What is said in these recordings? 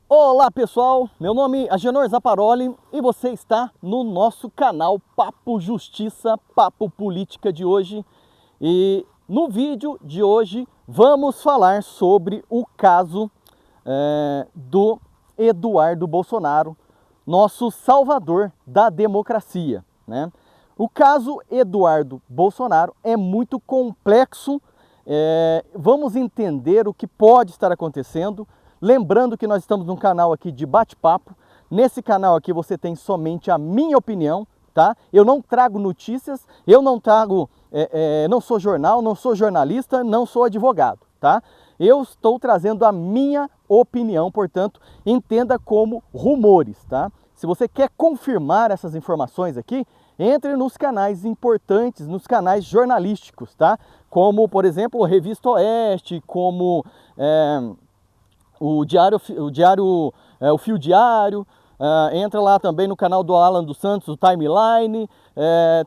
Olá pessoal, meu nome é Agenor Zaparoli e você está no nosso canal Papo Justiça, Papo Política de hoje. E no vídeo de hoje vamos falar sobre o caso do Eduardo Bolsonaro, nosso salvador da democracia, né? O caso Eduardo Bolsonaro é muito complexo, vamos entender o que pode estar acontecendo. Lembrando que nós estamos num canal aqui de bate-papo. Nesse canal aqui você tem somente a minha opinião, tá? Eu não trago notícias, eu não trago, não sou jornal, não sou jornalista, não sou advogado, tá? Eu estou trazendo a minha opinião, portanto, entenda como rumores, tá? Se você quer confirmar essas informações aqui, entre nos canais importantes, nos canais jornalísticos, tá? Como, por exemplo, a Revista Oeste, como o Fio Diário, entra lá também no canal do Alan dos Santos, o Timeline,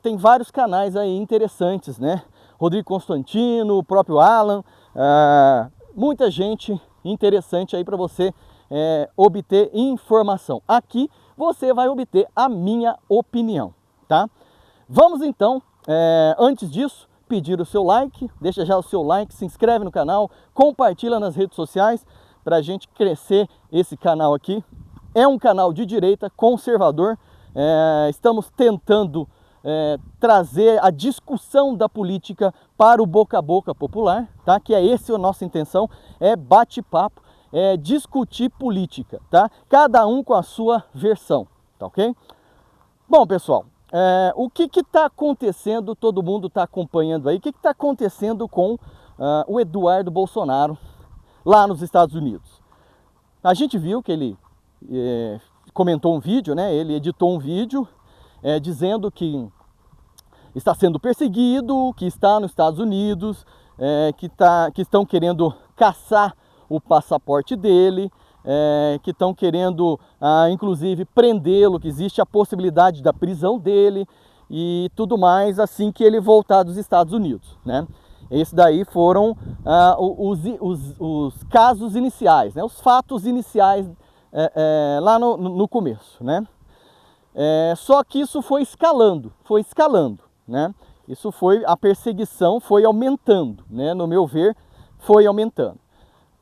tem vários canais aí interessantes, né? Rodrigo Constantino, o próprio Alan, muita gente interessante aí para você obter informação. Aqui você vai obter a minha opinião, tá? Vamos então, antes disso, pedir o seu like, deixa já o seu like, se inscreve no canal, compartilha nas redes sociais, para a gente crescer esse canal aqui. É um canal de direita, conservador, estamos tentando trazer a discussão da política para o boca a boca popular, tá? Que é essa a nossa intenção, é bate-papo, é discutir política, tá? Cada um com a sua versão, tá ok? Bom, pessoal, o que está acontecendo, todo mundo está acompanhando aí, o que está acontecendo com o Eduardo Bolsonaro, lá nos Estados Unidos. A gente viu que ele comentou um vídeo, né? Ele editou um vídeo dizendo que está sendo perseguido, que está nos Estados Unidos, que estão querendo caçar o passaporte dele, que estão querendo, inclusive, prendê-lo, que existe a possibilidade da prisão dele e tudo mais assim que ele voltar dos Estados Unidos, né? Esses daí foram os casos iniciais, né? Os fatos iniciais lá no começo, né? Só que isso foi escalando, né? A perseguição foi aumentando, né? No meu ver, foi aumentando.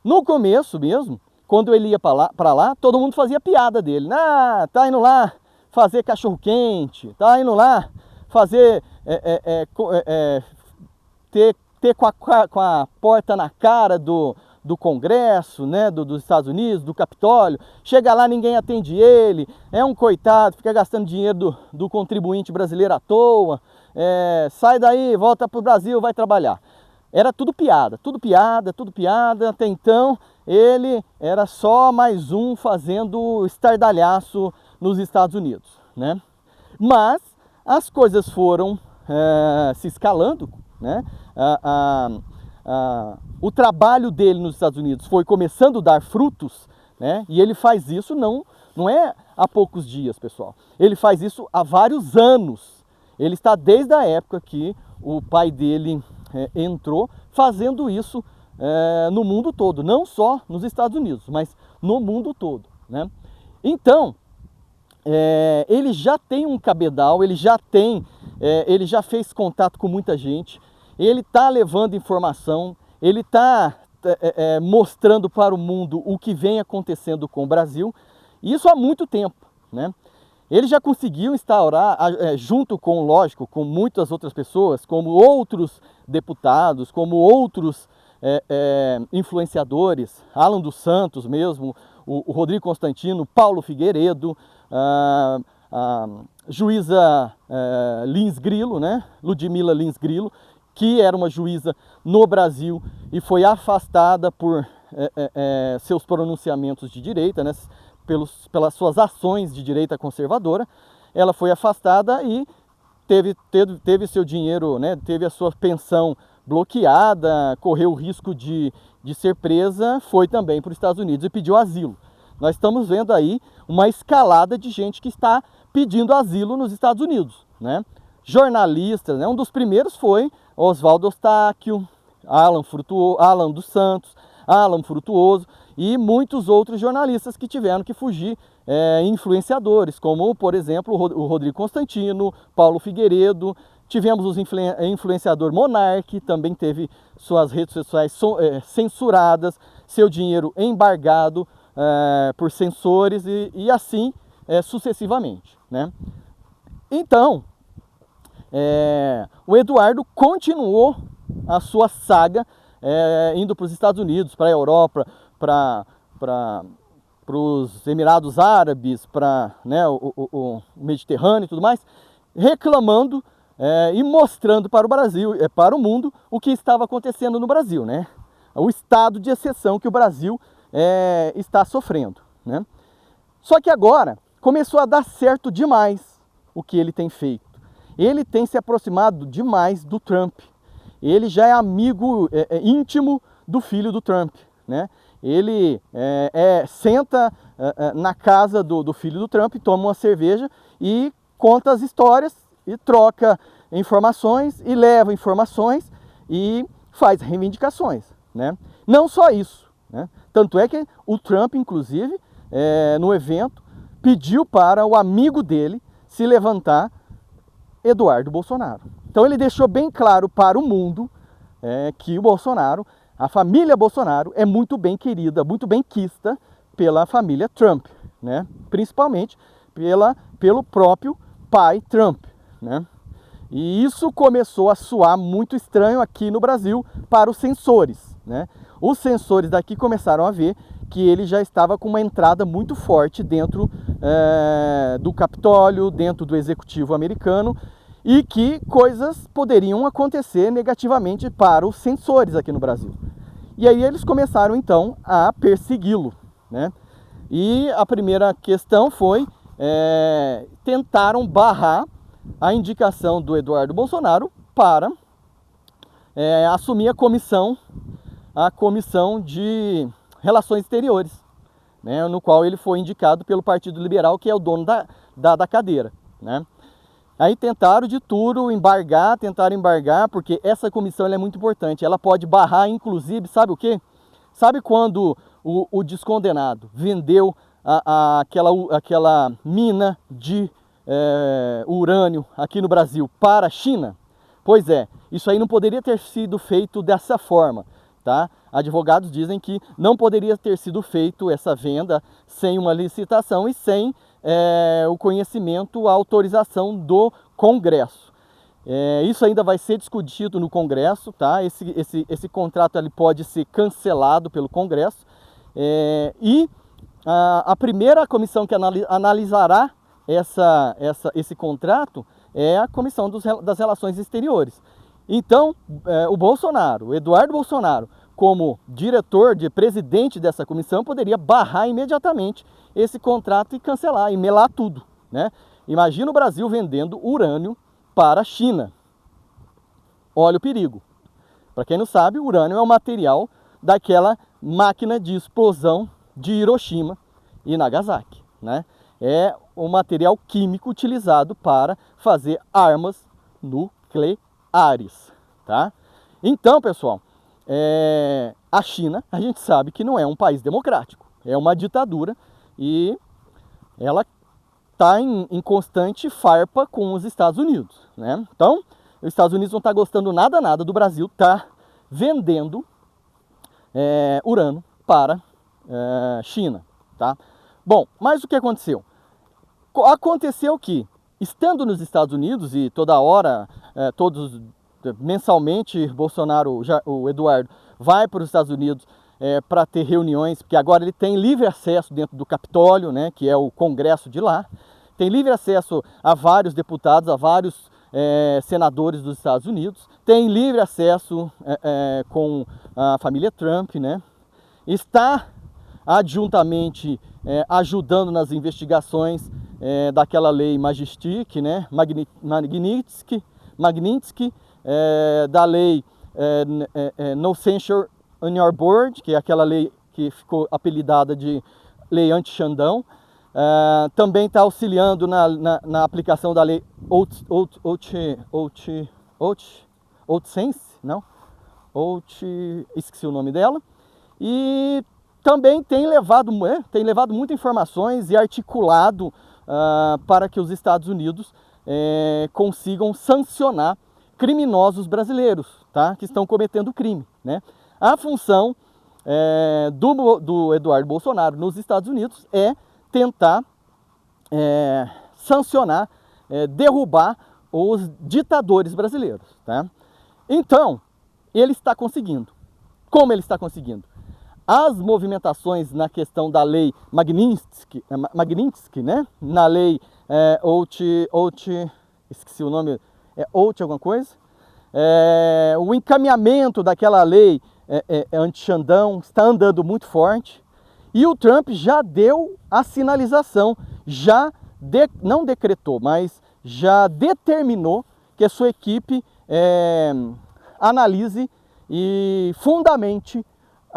No começo mesmo, quando ele ia para lá, todo mundo fazia piada dele. Tá indo lá fazer cachorro-quente, tá indo lá fazer, ter com a porta na cara do Congresso, né, dos Estados Unidos, do Capitólio. Chega lá, ninguém atende ele, é um coitado, fica gastando dinheiro do contribuinte brasileiro à toa, sai daí, volta para o Brasil, vai trabalhar. Era tudo piada, até então ele era só mais um fazendo estardalhaço nos Estados Unidos, né? Mas as coisas foram se escalando, né? O trabalho dele nos Estados Unidos foi começando a dar frutos, né? E ele faz isso não é há poucos dias, pessoal. Ele faz isso há vários anos. Ele está desde a época que o pai dele entrou fazendo isso no mundo todo, não só nos Estados Unidos, mas no mundo todo, né? Então, ele já tem um cabedal, ele já fez contato com muita gente, ele está levando informação, ele está mostrando para o mundo o que vem acontecendo com o Brasil, e isso há muito tempo, né? Ele já conseguiu instaurar, junto com, lógico, com muitas outras pessoas, como outros deputados, como outros influenciadores, Alan dos Santos mesmo, o Rodrigo Constantino, Paulo Figueiredo, a juíza Lins Grillo, né? Ludmila Lins Grillo, que era uma juíza no Brasil e foi afastada por seus pronunciamentos de direita, né? Pelas suas ações de direita conservadora. Ela foi afastada e teve seu dinheiro, né? Teve a sua pensão bloqueada, correu o risco de ser presa, foi também para os Estados Unidos e pediu asilo. Nós estamos vendo aí uma escalada de gente que está pedindo asilo nos Estados Unidos, né? Jornalistas, né? Um dos primeiros foi Oswaldo Eustáquio, Alan dos Santos, Alan Frutuoso, e muitos outros jornalistas que tiveram que fugir, influenciadores, como, por exemplo, o Rodrigo Constantino, Paulo Figueiredo. Tivemos o influenciador Monark, também teve suas redes sociais censuradas, seu dinheiro embargado por censores e assim sucessivamente, né? Então, o Eduardo continuou a sua saga, indo para os Estados Unidos, para a Europa, para os Emirados Árabes, para, né, o Mediterrâneo e tudo mais, reclamando e mostrando para o Brasil, para o mundo, o que estava acontecendo no Brasil, né? O estado de exceção que o Brasil está sofrendo, né? Só que agora começou a dar certo demais o que ele tem feito. Ele tem se aproximado demais do Trump. Ele já é amigo íntimo do filho do Trump, né? Ele senta na casa do filho do Trump, toma uma cerveja e conta as histórias e troca informações e leva informações e faz reivindicações, né? Não só isso, né? Tanto é que o Trump, inclusive, no evento, pediu para o amigo dele se levantar, Eduardo Bolsonaro. Então ele deixou bem claro para o mundo que o Bolsonaro, a família Bolsonaro, é muito bem querida, muito bem quista pela família Trump, né? Principalmente pelo próprio pai Trump, né? E isso começou a soar muito estranho aqui no Brasil para os censores, né? Os censores daqui começaram a ver que ele já estava com uma entrada muito forte dentro do Capitólio, dentro do executivo americano, e que coisas poderiam acontecer negativamente para os censores aqui no Brasil. E aí eles começaram então a persegui-lo, né? E a primeira questão foi, tentaram barrar a indicação do Eduardo Bolsonaro para assumir a comissão de Relações Exteriores, né, no qual ele foi indicado pelo Partido Liberal, que é o dono da cadeira, né? Aí tentaram de tudo tentaram embargar, porque essa comissão é muito importante. Ela pode barrar, inclusive, sabe o quê? Sabe quando o descondenado vendeu aquela mina de urânio aqui no Brasil para a China? Pois é, isso aí não poderia ter sido feito dessa forma, tá? Advogados dizem que não poderia ter sido feito essa venda sem uma licitação e sem o conhecimento, a autorização do Congresso. Isso ainda vai ser discutido no Congresso, tá? Esse contrato ele pode ser cancelado pelo Congresso, e a primeira comissão que analisará esse contrato é a Comissão das Relações Exteriores. Então, o Eduardo Bolsonaro, como presidente dessa comissão, poderia barrar imediatamente esse contrato e cancelar, e melar tudo, né? Imagina o Brasil vendendo urânio para a China. Olha o perigo. Para quem não sabe, o urânio é o material daquela máquina de explosão de Hiroshima e Nagasaki, né? É o material químico utilizado para fazer armas nucleares, tá? Então, pessoal, a China, a gente sabe que não é um país democrático, é uma ditadura e ela está em constante farpa com os Estados Unidos, né? Então, os Estados Unidos não está gostando nada do Brasil estar vendendo urânio para a China, tá? Bom, mas o que aconteceu? Aconteceu que, estando nos Estados Unidos e toda hora, mensalmente, o Eduardo vai para os Estados Unidos para ter reuniões, porque agora ele tem livre acesso dentro do Capitólio, né, que é o Congresso de lá, tem livre acesso a vários deputados, a vários senadores dos Estados Unidos, tem livre acesso com a família Trump, né, está adjuntamente ajudando nas investigações daquela lei Magnitsky, né, Magnitsky, da lei No Censure on Your Board, que é aquela lei que ficou apelidada de lei anti-Xandão. Também está auxiliando na aplicação da lei esqueci o nome dela. E também tem levado muitas informações e articulado para que os Estados Unidos consigam sancionar criminosos brasileiros, tá? Que estão cometendo crime, né? A função do Eduardo Bolsonaro nos Estados Unidos é tentar sancionar, derrubar os ditadores brasileiros, tá? Então, ele está conseguindo. Como ele está conseguindo? As movimentações na questão da lei Magnitsky, né? Na lei esqueci o nome, alguma coisa. O encaminhamento daquela lei anti-Xandão está andando muito forte. E o Trump já deu a sinalização, não decretou, mas já determinou que a sua equipe analise e fundamente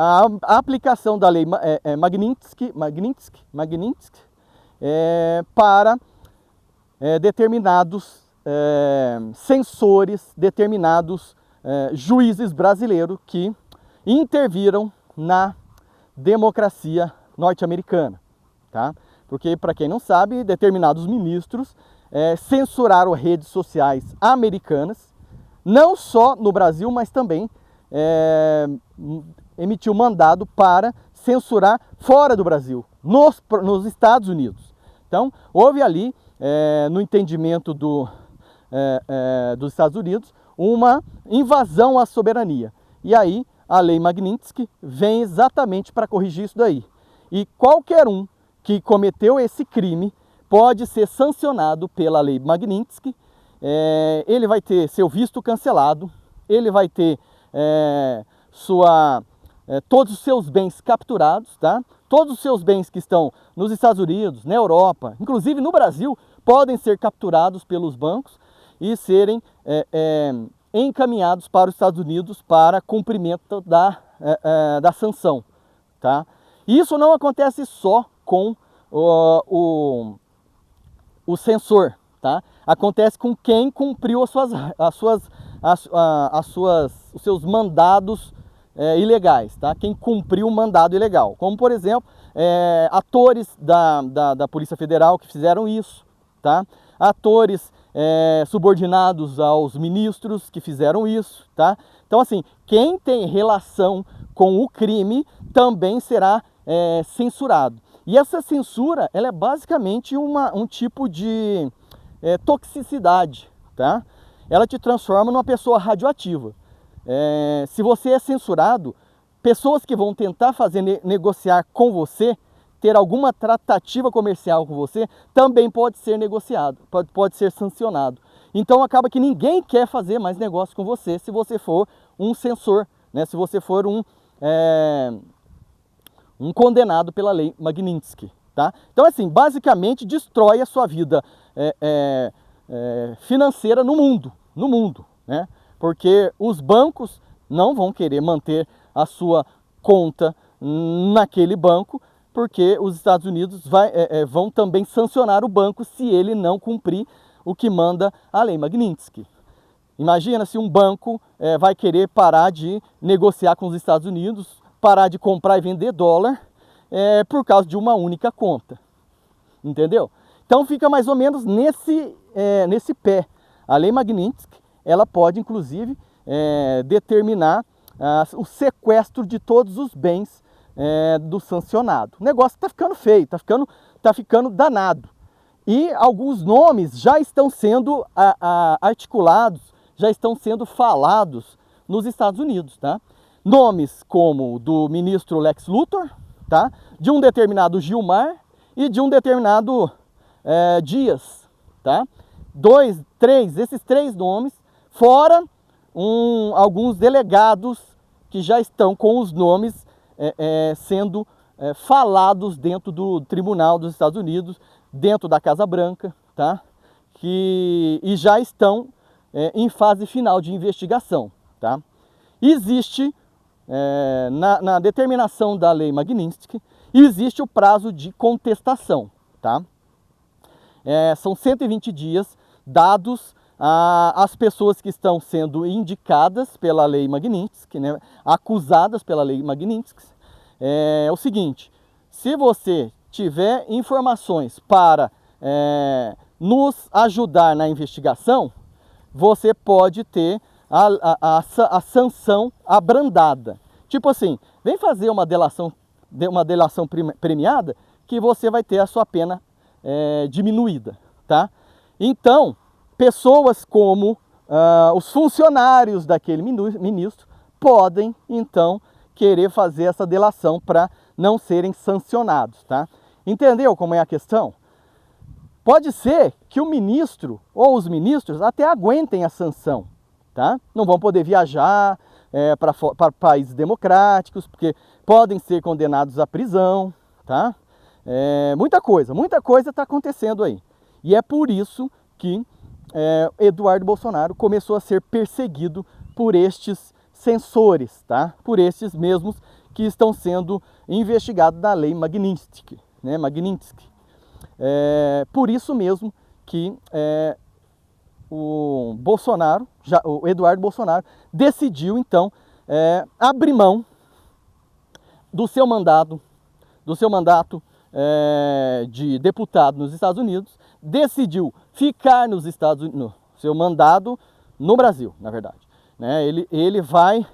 a aplicação da lei Magnitsky para determinados censores, determinados juízes brasileiros que interviram na democracia norte-americana, tá? Porque, para quem não sabe, determinados ministros censuraram redes sociais americanas, não só no Brasil, mas também emitiu mandado para censurar fora do Brasil, nos Estados Unidos. Então, houve ali, no entendimento dos Estados Unidos, uma invasão à soberania. E aí, a lei Magnitsky vem exatamente para corrigir isso daí. E qualquer um que cometeu esse crime pode ser sancionado pela lei Magnitsky. Ele vai ter seu visto cancelado, ele vai ter todos os seus bens capturados, tá? Todos os seus bens que estão nos Estados Unidos, na Europa, inclusive no Brasil, podem ser capturados pelos bancos e serem encaminhados para os Estados Unidos para cumprimento da sanção, tá? Isso não acontece só com o censor, tá? Acontece com quem cumpriu os seus mandados ilegais, tá? Quem cumpriu o mandado ilegal, como por exemplo atores da Polícia Federal que fizeram isso, tá? Atores subordinados aos ministros que fizeram isso, tá? Então, assim, quem tem relação com o crime também será censurado. E essa censura, ela é basicamente um tipo de toxicidade, tá? Ela te transforma numa pessoa radioativa. Se você é censurado, pessoas que vão tentar negociar com você, ter alguma tratativa comercial com você, também pode ser negociado, pode ser sancionado. Então acaba que ninguém quer fazer mais negócio com você se você for um censor, né? Se você for um condenado pela lei Magnitsky, tá? Então, assim, basicamente destrói a sua vida financeira no mundo, né? Porque os bancos não vão querer manter a sua conta naquele banco, porque os Estados Unidos vão também sancionar o banco se ele não cumprir o que manda a lei Magnitsky. Imagina se um banco vai querer parar de negociar com os Estados Unidos, parar de comprar e vender dólar por causa de uma única conta. Entendeu? Então fica mais ou menos nesse pé. A lei Magnitsky, ela pode inclusive determinar o sequestro de todos os bens do sancionado. O negócio está ficando feio, tá ficando danado. E alguns nomes já estão sendo articulados, já estão sendo falados nos Estados Unidos, tá? Nomes como do ministro Lex Luthor, tá? De um determinado Gilmar e de um determinado Dias, tá? Esses três nomes, fora alguns delegados que já estão com os nomes sendo falados dentro do Tribunal dos Estados Unidos, dentro da Casa Branca, tá? E já estão em fase final de investigação, tá? Existe, na determinação da lei Magnitsky, existe o prazo de contestação, tá? São 120 dias dados às pessoas que estão sendo indicadas pela lei Magnitsky, né? Acusadas pela lei Magnitsky, é o seguinte: se você tiver informações para nos ajudar na investigação, você pode ter a sanção abrandada. Tipo assim, vem fazer uma delação premiada, que você vai ter a sua pena diminuída, tá? Então, pessoas como os funcionários daquele ministro podem, então, querer fazer essa delação para não serem sancionados, tá? Entendeu como é a questão? Pode ser que o ministro ou os ministros até aguentem a sanção, tá? Não vão poder viajar para países democráticos, porque podem ser condenados à prisão, tá? Muita coisa está acontecendo aí. E é por isso que Eduardo Bolsonaro começou a ser perseguido por estes censores, tá? Por estes mesmos que estão sendo investigados da lei Magnitsky, né? Magnitsky. Por isso mesmo que o Eduardo Bolsonaro decidiu então abrir mão do seu mandato de deputado nos Estados Unidos, decidiu ficar nos Estados Unidos, seu mandado no Brasil, na verdade, né? Ele vai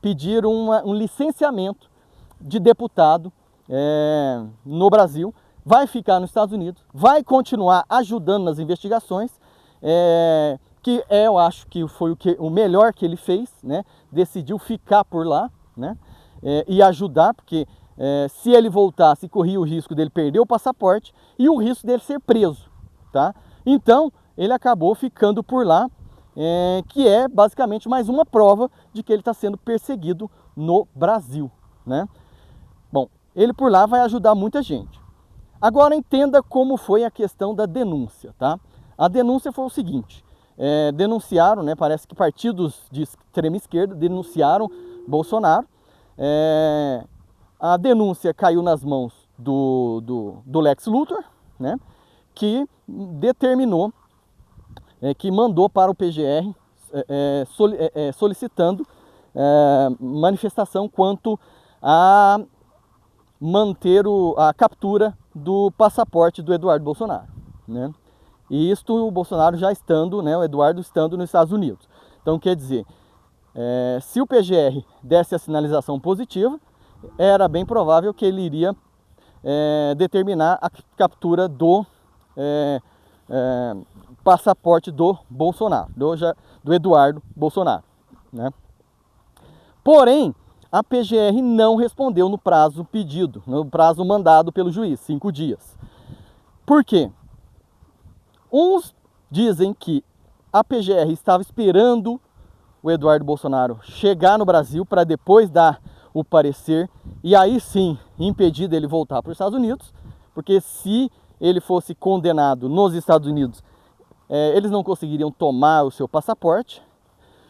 pedir um licenciamento de deputado no Brasil, vai ficar nos Estados Unidos, vai continuar ajudando nas investigações, que eu acho que foi o melhor que ele fez, né? Decidiu ficar por lá, né? E ajudar, porque se ele voltasse, corria o risco dele perder o passaporte e o risco dele ser preso, tá? Então, ele acabou ficando por lá, que é basicamente mais uma prova de que ele está sendo perseguido no Brasil, né? Bom, ele por lá vai ajudar muita gente. Agora entenda como foi a questão da denúncia, tá? A denúncia foi o seguinte: denunciaram, né? Parece que partidos de extrema esquerda denunciaram Bolsonaro. A denúncia caiu nas mãos do Lex Luthor, né? Que determinou, que mandou para o PGR solicitando manifestação quanto a manter a captura do passaporte do Eduardo Bolsonaro, né? E isto o Bolsonaro já estando, né, o Eduardo estando nos Estados Unidos. Então, quer dizer, se o PGR desse a sinalização positiva, era bem provável que ele iria determinar a captura do passaporte do Bolsonaro, do Eduardo Bolsonaro, né? Porém, a PGR não respondeu no prazo pedido, no prazo mandado pelo juiz, 5 dias. Por quê? Uns dizem que a PGR estava esperando o Eduardo Bolsonaro chegar no Brasil para depois dar o parecer e aí sim impedir dele voltar para os Estados Unidos, porque se ele fosse condenado nos Estados Unidos, eles não conseguiriam tomar o seu passaporte.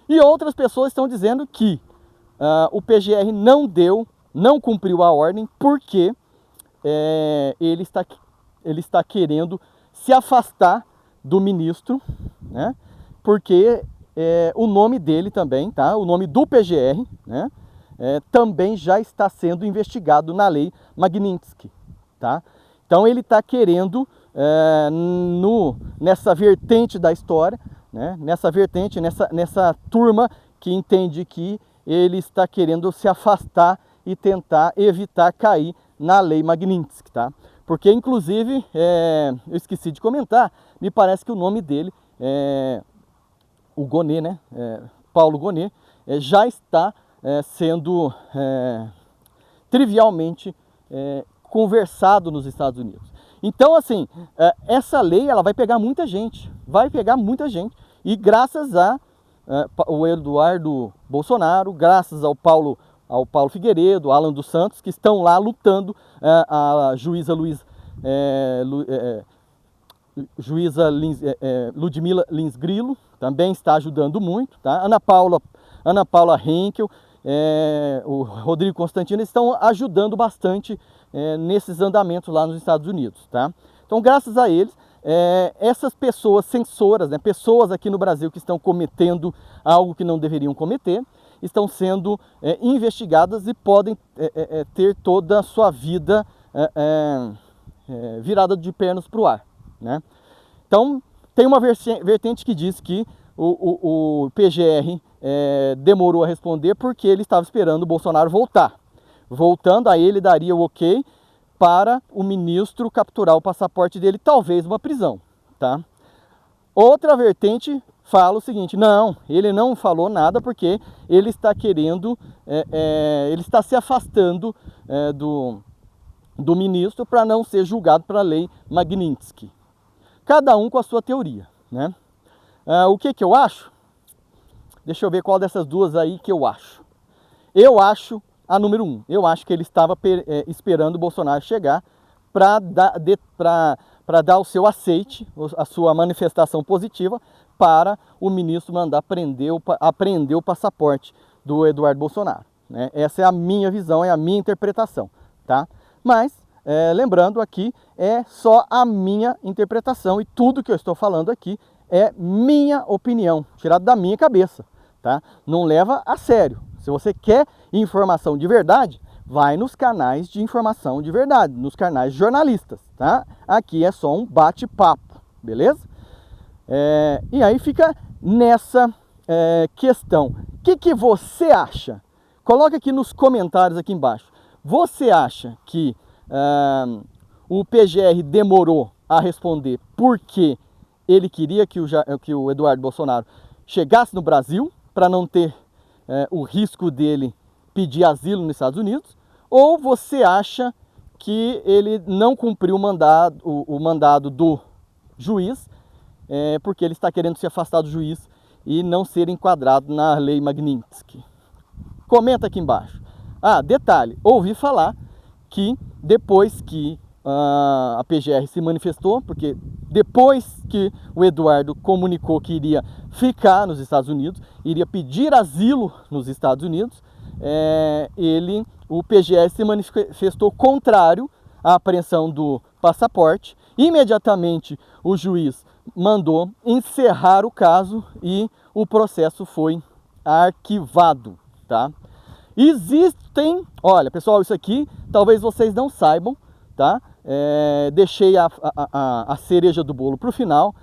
E outras pessoas estão dizendo que o PGR não cumpriu a ordem porque ele está querendo se afastar do ministro, né? Porque o nome dele também, tá? O nome do PGR, né? Também já está sendo investigado na lei Magnitsky, tá? Então ele está querendo, nessa vertente da história, né? Nessa turma que entende que ele está querendo se afastar e tentar evitar cair na lei Magnitsky, tá? Porque, inclusive, eu esqueci de comentar, me parece que o nome dele, o Gonê, né? Paulo Gonê, já está sendo trivialmente conversado nos Estados Unidos. Então, assim, essa lei ela vai pegar muita gente, e graças ao Eduardo Bolsonaro, graças ao Paulo Figueiredo, Alan dos Santos, que estão lá lutando, a juíza Ludmila Lins Grilo também está ajudando muito, tá? Ana Paula Henkel, o Rodrigo Constantino estão ajudando bastante nesses andamentos lá nos Estados Unidos, tá? Então, graças a eles, essas pessoas censoras, né, pessoas aqui no Brasil que estão cometendo algo que não deveriam cometer, estão sendo investigadas e podem ter toda a sua vida virada de pernas para o ar, né? Então, tem uma vertente que diz que o PGR demorou a responder porque ele estava esperando o Bolsonaro voltar. Voltando, aí ele daria o ok para o ministro capturar o passaporte dele, talvez uma prisão, tá? Outra vertente fala o seguinte: não, ele não falou nada porque ele está querendo, ele está se afastando do ministro para não ser julgado pela lei Magnitsky. Cada um com a sua teoria, né? O que eu acho? Deixa eu ver qual dessas duas aí que eu acho. Eu acho a número 1. Eu acho que ele estava esperando o Bolsonaro chegar para dar o seu aceite, a sua manifestação positiva, para o ministro mandar apreender o passaporte do Eduardo Bolsonaro, né? Essa é a minha visão, é a minha interpretação, tá? Mas, lembrando aqui, é só a minha interpretação e tudo que eu estou falando aqui é minha opinião, tirado da minha cabeça, tá? Não leva a sério. Se você quer informação de verdade, vai nos canais de informação de verdade, nos canais jornalistas, tá? Aqui é só um bate-papo, beleza? E aí fica nessa questão. O que você acha? Coloca aqui nos comentários aqui embaixo. Você acha que o PGR demorou a responder porque ele queria que o Eduardo Bolsonaro chegasse no Brasil para não ter o risco dele pedir asilo nos Estados Unidos? Ou você acha que ele não cumpriu o mandado do juiz porque ele está querendo se afastar do juiz e não ser enquadrado na lei Magnitsky? Comenta aqui embaixo. Detalhe, ouvi falar que depois que a PGR se manifestou, porque depois que o Eduardo comunicou que iria ficar nos Estados Unidos, iria pedir asilo nos Estados Unidos, o PGR se manifestou contrário à apreensão do passaporte. Imediatamente o juiz mandou encerrar o caso e o processo foi arquivado, tá? Olha pessoal, isso aqui talvez vocês não saibam, tá? Deixei a cereja do bolo para o final,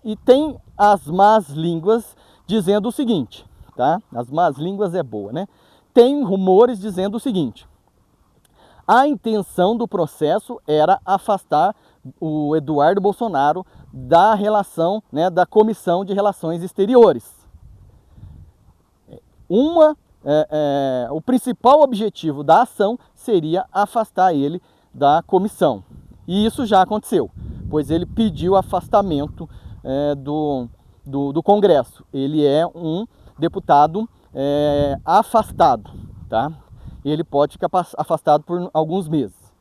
e tem as más línguas dizendo o seguinte, tá? As más línguas é boa, né? Tem rumores dizendo o seguinte: a intenção do processo era afastar o Eduardo Bolsonaro da relação, né, da Comissão de Relações Exteriores. O principal objetivo da ação seria afastar ele da comissão. E isso já aconteceu, pois ele pediu afastamento do Congresso. Ele é um deputado afastado, tá? Ele pode ficar afastado por alguns meses.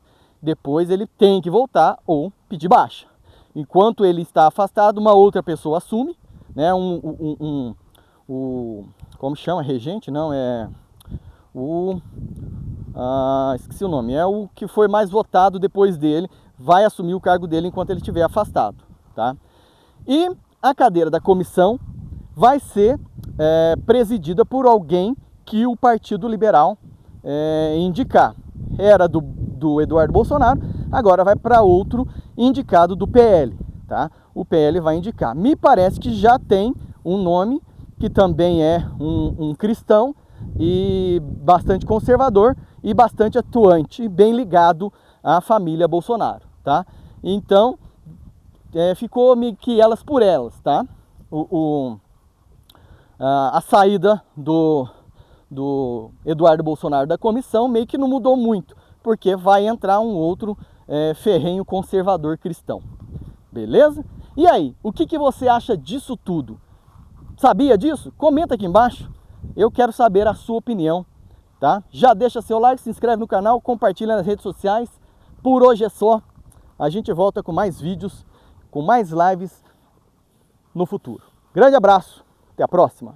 Depois ele tem que voltar ou pedir baixa. Enquanto ele está afastado, uma outra pessoa assume, né? Como chama? Regente? Não, esqueci o nome. É o que foi mais votado depois dele, vai assumir o cargo dele enquanto ele estiver afastado, tá? E a cadeira da comissão vai ser presidida por alguém que o Partido Liberal indicar. Era do Eduardo Bolsonaro, agora vai para outro indicado do PL, tá? O PL vai indicar. Me parece que já tem um nome que também é um cristão e bastante conservador e bastante atuante, bem ligado à família Bolsonaro, tá? Então, ficou meio que elas por elas, tá? A saída do Eduardo Bolsonaro da comissão meio que não mudou muito, porque vai entrar um outro ferrenho conservador cristão, beleza? E aí, o que você acha disso tudo? Sabia disso? Comenta aqui embaixo, eu quero saber a sua opinião, tá? Já deixa seu like, se inscreve no canal, compartilha nas redes sociais. Por hoje é só, a gente volta com mais vídeos, com mais lives no futuro. Grande abraço, até a próxima!